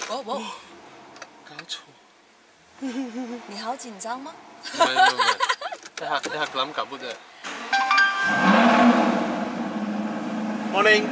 哦哦，搞錯，你好緊張嗎？唔係，一下諗緊啫。Morning。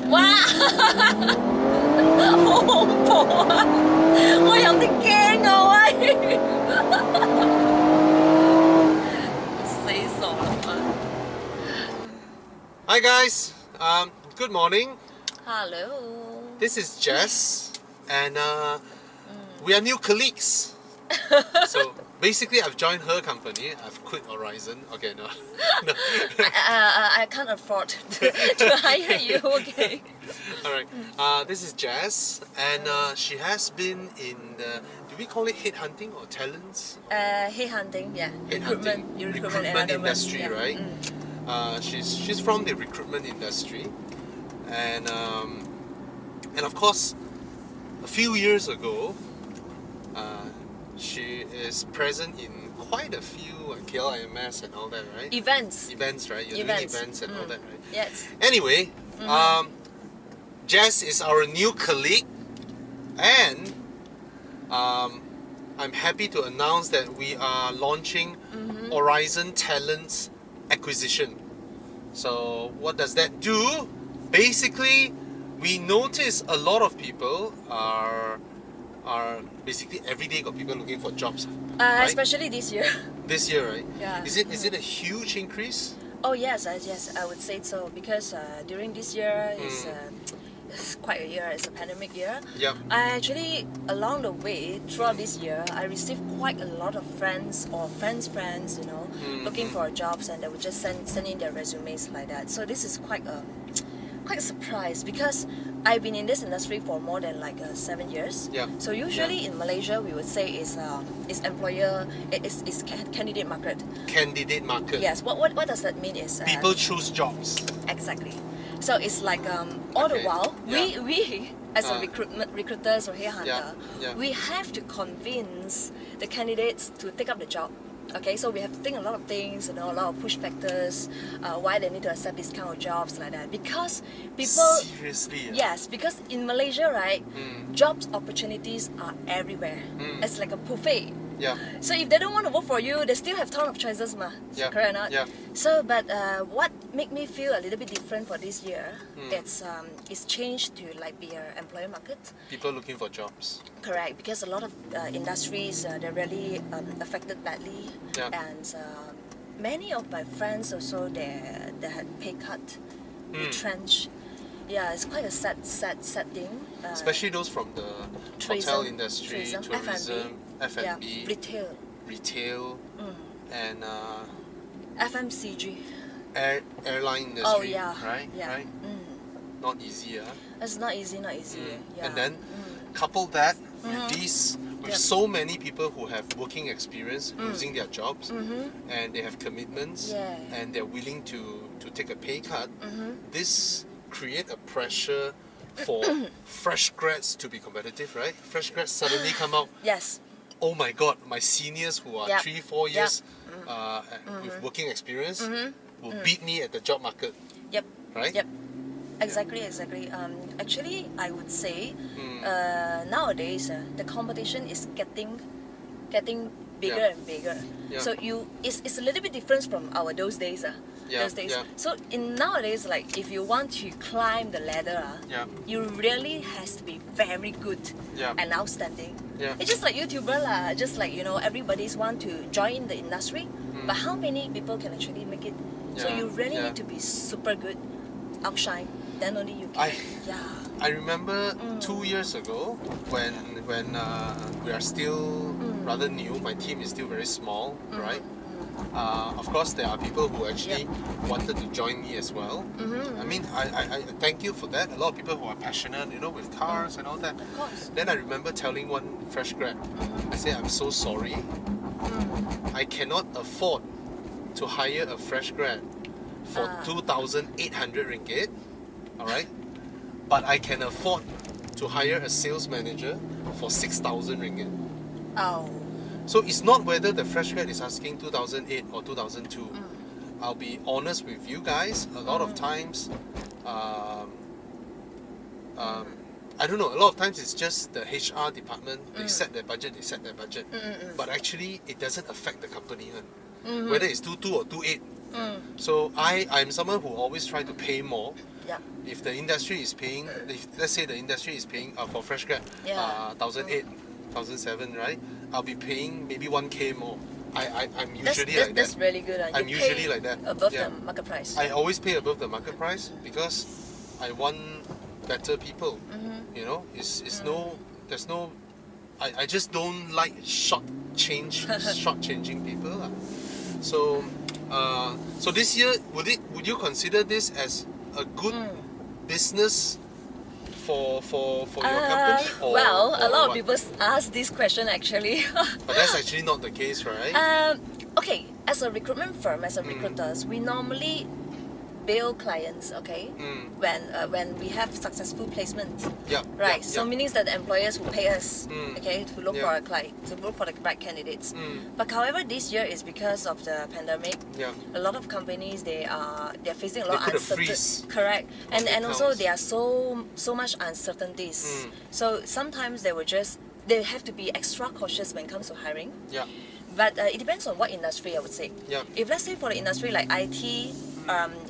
哇！好恐怖啊！我有啲驚啊喂！死傻啦！Hi guys, good morning. Hello. This is Jess, and we are new colleagues. So basically, I've joined her company. I've quit Aurizn. Okay, no. I can't afford to hire you. Okay. All right. This is Jess, and she has been in the. Do we call it headhunting or talents? Headhunting, yeah. Recruitment industry, yeah. right? She's from the recruitment industry, and of course, a few years ago, she is present in quite a few KLIMS and all that, right? Events, right? You're doing events and all that, right? Yes. Anyway, Jess is our new colleague, and I'm happy to announce that we are launching Aurizn Talents Acquisition. So what does that do? Basically, we notice a lot of people are basically every day got people looking for jobs. Right? Especially this year. This year, right? Yeah. Is it a huge increase? Oh yes, yes, I would say so because during this year it's quite a year. It's a pandemic year. Yep. I actually along the way throughout this year, I received quite a lot of friends or friends, you know, looking for jobs, and they would just send in their resumes like that. So this is quite a surprise because I've been in this industry for more than like 7 years. Yeah. So usually in Malaysia we would say is employer is candidate market. Candidate market. Yes. What does that mean is people choose jobs. Exactly. So it's like all the while we as a recruiters or headhunter, we have to convince the candidates to take up the job. Okay, so we have to think a lot of things, you know, a lot of push factors, why they need to accept this kind of jobs like that. Because people... Seriously? Yes, because in Malaysia, right, jobs opportunities are everywhere. It's like a buffet. Yeah. So if they don't want to work for you, they still have ton of choices, ma. Yeah. Correct or not? Yeah. So, but what made me feel a little bit different for this year, it's changed to like be an employer market. People looking for jobs. Correct, because a lot of industries they're really affected badly, and many of my friends also they had pay cut, retrenched. Yeah, it's quite a sad thing. Especially those from the hotel industry, tourism, F&B, retail, and FMCG, airline industry. Oh yeah, right. Not easy, It's not easy. Yeah. And then couple that with so many people who have working experience losing their jobs, and they have commitments, and they're willing to take a pay cut. This create a pressure for fresh grads to be competitive, right? Fresh grads suddenly come out. Yes. Oh my God, my seniors who are 3-4 years with working experience will beat me at the job market. Yep. Right? Yep. Exactly. Actually, I would say nowadays the competition is getting bigger and bigger. So it's a little bit different from those days. Those days. So in nowadays, like if you want to climb the ladder, you really has to be very good and outstanding. It's just like YouTuber lah. Just like everybody's want to join the industry, but how many people can actually make it? So you really need to be super good, outshine. Then only you can. I remember 2 years ago when we are still rather new. My team is still very small, right? Of course, there are people who actually wanted to join me as well. I mean, I thank you for that. A lot of people who are passionate, with cars and all that. Of course. Then I remember telling one fresh grad, I said, I'm so sorry. I cannot afford to hire a fresh grad for 2,800 ringgit. All right? But I can afford to hire a sales manager for 6,000 ringgit. Oh. So it's not whether the fresh grad is asking 2008 or 2002. I'll be honest with you guys. A lot of times, I don't know. A lot of times it's just the HR department. They set their budget. But actually, it doesn't affect the company, whether it's 22 or 28. So I'm someone who always try to pay more. If the industry is paying, let's say the industry is paying for fresh grad 1,008, 1,007, right? I'll be paying maybe 1K more. I'm usually like that. That's really good. I'm usually like that. Above the market price. I always pay above the market price because I want better people. There's no. I just don't like short-changing people. So this year, would you consider this as a good business for your company? A lot of people ask this question actually. But that's actually not the case, right? Okay, as a recruitment firm, as a recruiters, we normally bill clients, when we have successful placement. Right. So meaning that the employers will pay us, to look for a client, to look for the right candidates. But however, this year is because of the pandemic. A lot of companies they're facing a lot of uncertainty. Correct. And also there are so much uncertainties. So sometimes they have to be extra cautious when it comes to hiring. But it depends on what industry, I would say. If let's say for the industry like IT,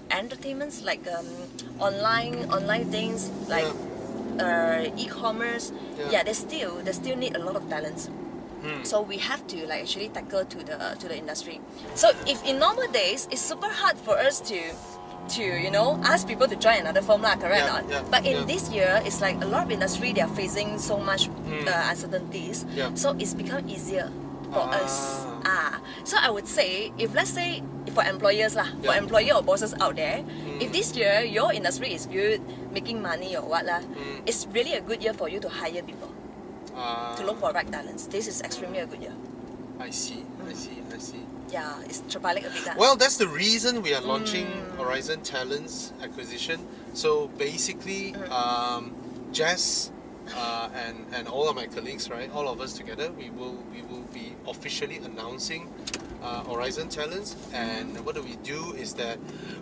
entertainments like online things like e-commerce, they still need a lot of talents. So we have to actually tackle to the industry. So if in normal days it's super hard for us to ask people to join another firm lah, correct or not? But in this year it's like a lot of industry they are facing so much uncertainties. So it's become easier for us. So I would say, if let's say for employers for employer or bosses out there, if this year your industry is good, making money or what it's really a good year for you to hire people, to look for right talents. This is extremely a good year. I see. Yeah, it's tripalic a bit. Well, that's the reason we are launching Aurizn Talents Acquisition. So basically, Jess and all of my colleagues, right? All of us together, we will be officially announcing Aurizn Talents. And what do we do is that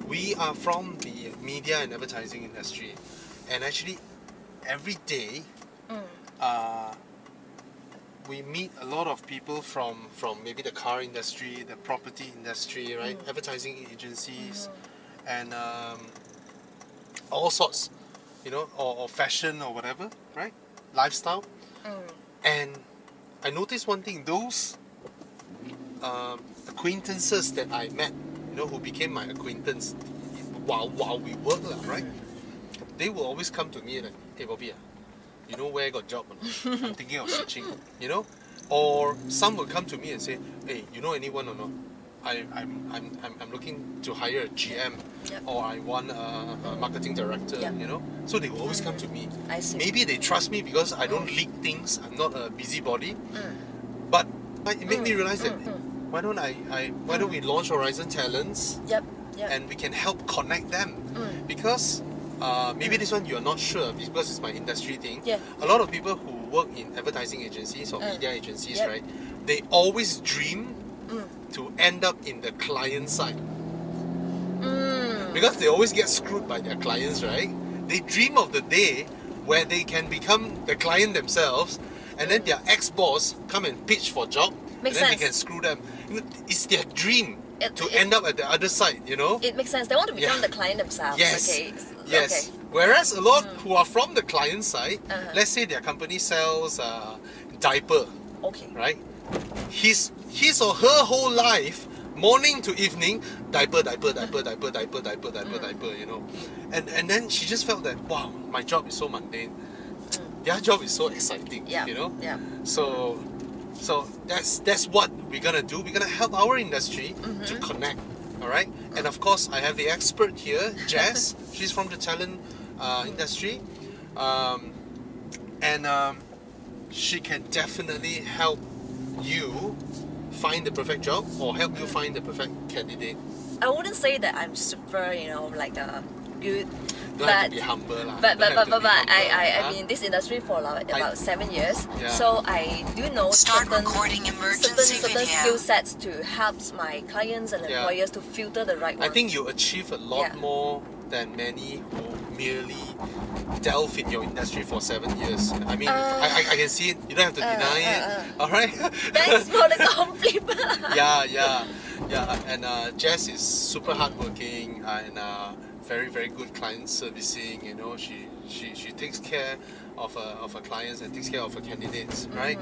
we are from the media and advertising industry, and actually every day we meet a lot of people from maybe the car industry, the property industry, right? Advertising agencies, and all sorts, or fashion or whatever, right? Lifestyle. And I noticed one thing: those acquaintances that I met, who became my acquaintance while we work, right? They will always come to me like, "Hey Bobby, you know where I got job or not? I'm thinking of switching," Or some will come to me and say, "Hey, you know anyone or not? I'm looking to hire a GM, or I want a marketing director," So they will always come to me. I see. Maybe they trust me because I don't leak things. I'm not a busybody. But it made me realize that why don't we launch Aurizn Talents? And we can help connect them, because maybe this one you're not sure because it's my industry thing. A lot of people who work in advertising agencies or media agencies, right? They always dream to end up in the client side, because they always get screwed by their clients, right? They dream of the day where they can become the client themselves, and then their ex-boss come and pitch for job, and then they can screw them. it's their dream to end up at the other side, you know. It makes sense. They want to become the client themselves. Yes. Okay. Yes. Okay. Whereas a lot who are from the client side, let's say their company sells diaper, Okay. right? His or her whole life, morning to evening, diaper, you know. And then she just felt that, wow, my job is so mundane. Their job is so exciting, you know. Yeah. So that's what we're gonna do. We're gonna help our industry to connect. All right. And of course, I have the expert here, Jess. She's from the talent industry, and she can definitely help you find the perfect job or help you find the perfect candidate. I wouldn't say that I'm super, like good. Don't have to be humble lah. But I've been in this industry for about 7 years, so I do know certain skill sets to help my clients and employers to filter the right one. I think you achieve a lot more than many who merely delve in your industry for 7 years. I mean, I can see it. You don't have to deny it. All right. Thanks for the compliment. Yeah. And Jess is super hardworking and very good client servicing. You know, she takes care of her clients and takes care of her candidates, right?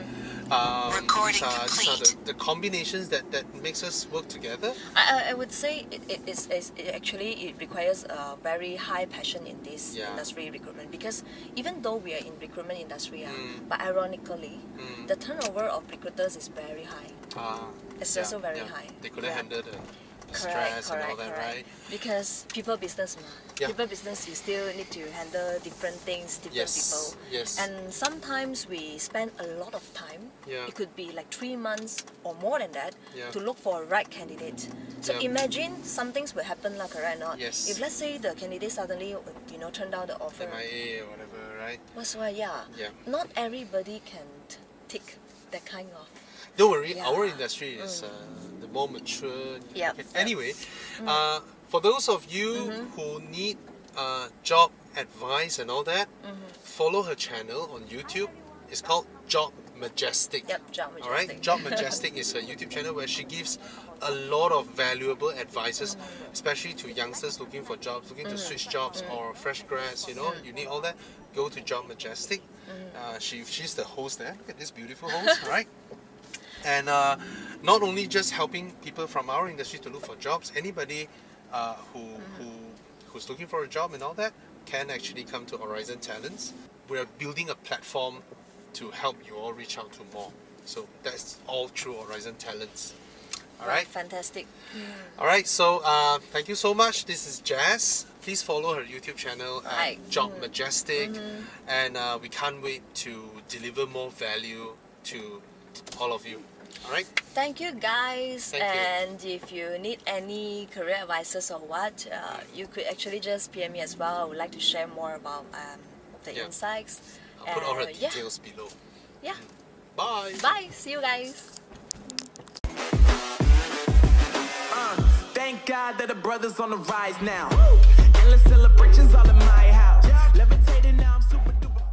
These are the combinations that makes us work together. I would say it requires a very high passion in this industry, recruitment, because even though we are in recruitment industry, but ironically, the turnover of recruiters is very high. It's also very high. They couldn't handle the stress and all that, right? Because people business, people business, you still need to handle different things, different people. Yes. And sometimes we spend a lot of time. Yeah. It could be like 3 months or more than that to look for a right candidate. So imagine some things will happen, like right now. Yes. If let's say the candidate suddenly, turned down the offer. MIA or whatever, right? That's why, not everybody can take that kind of. Don't worry, our industry is the more mature. Anyway, for those of you who need job advice and all that, follow her channel on YouTube. It's called Job Majestic. Yep, Job Majestic. Alright, Job Majestic is a YouTube channel where she gives a lot of valuable advices, especially to youngsters looking for jobs, looking to switch jobs, or fresh grads, you need all that. Go to Job Majestic. She's the host there. Look at this beautiful host, right? And not only just helping people from our industry to look for jobs, anybody who's looking for a job and all that can actually come to Aurizn Talents. We're building a platform to help you all reach out to more. So that's all through Aurizn Talents. All right? Fantastic. All right, so thank you so much. This is Jess. Please follow her YouTube channel, Job Majestic. And we can't wait to deliver more value to all of you. All right. Thank you, guys. Thank you. If you need any career advices or what, you could actually just PM me as well. I would like to share more about the insights. I'll put all her details below. Yeah. Bye. Bye. See you guys. Thank God that the brothers on the rise now. Endless celebrations all in my house. Levitating now, I'm super duper.